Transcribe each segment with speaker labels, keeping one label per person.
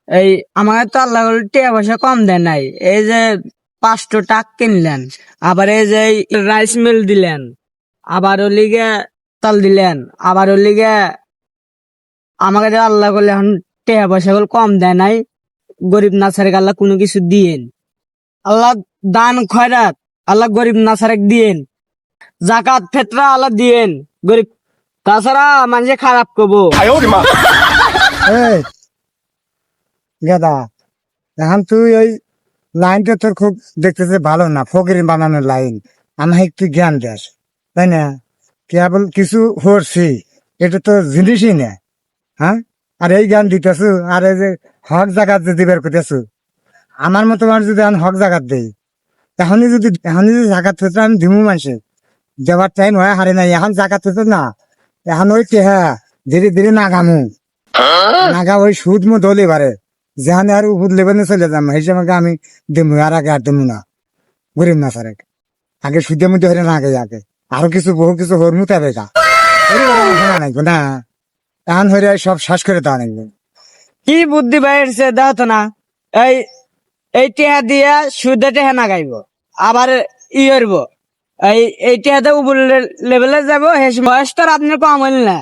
Speaker 1: এই আমাকে তো আল্লাহ টিয়া পয়সা কম দেয় নাই। এই যে 5টো টাক কিনলেন, আবার এই যে রাইস মিল দিলেন, আবার ওলিগে তাল দিলেন, আবার ওলিগে আমাকে যে আল্লাহ করলে এখন টিয়া পয়সা গুলো কম দেয় নাই। গরিব নাচারে আল্লাহ কোনো কিছু দিয়েন। আল্লাহ দান খয়রাত আল্লাহ গরিব নাচারে দিয়েন। জাকাত ফেতরা আল্লাহ দিয়েন গরিব, তাছাড়া মানুষে খারাপ করবো।
Speaker 2: এই গাদা, এখন তুই ওই লাইনটা তোর খুব দেখতেছে ভালো না, ফকির বানানোর লাইন। আমাকে একটু জ্ঞান দেস, তাই না? কেবল কিছু হরছি, এটা তো জিনিসই না। হ্যাঁ, আর এই জ্ঞান দিতেছু, আর এই যে হক জাগাত যে দিবার করতেছু, আমার মতো মানুষ যদি আমি হক জাগাত দেই, এখনই যদি জাগাত পেতে আমি দিমু মানুষের দেওয়ার টাইম হয় হারে নাই। এখন জাগাত পেতে না, এখন ওই হ্যাঁ ধীরে ধীরে নাগামু, নাগা ওই সুদ মু দলে বারে যেখানে আর উপর লেভেলে চলে যাম হিসেবে আমি দিমু, আর আগে আর দিমু না। গরিব না স্যার, আগে সুদের মধ্যে হইলে না আগে আরো কিছু বহু কিছু হরমু তবে গা শোনা নাই না। এখন হইলে সব শ্বাস করে তা নাকবে।
Speaker 1: কি বুদ্ধি বাইরছে দাও তো না। এই এই টিহা দিয়া সুদে টেহা না গাইব, আবার ই করব। এই টিহাতে উপর লেভেলে যাব, বয়স তো আর আপনার কম হইল না,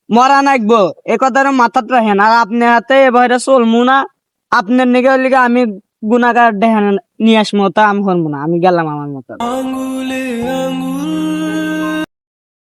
Speaker 1: মরা নাকবো এ কথার মাথাত রাখেন। আর আপনি হাতে এবারে চলমু না, আপনার নিকে লিগে আমি গুণাগার দেখান নিয়ে আসমো, তা আমি করবো না, আমি গেলাম আমার মতো।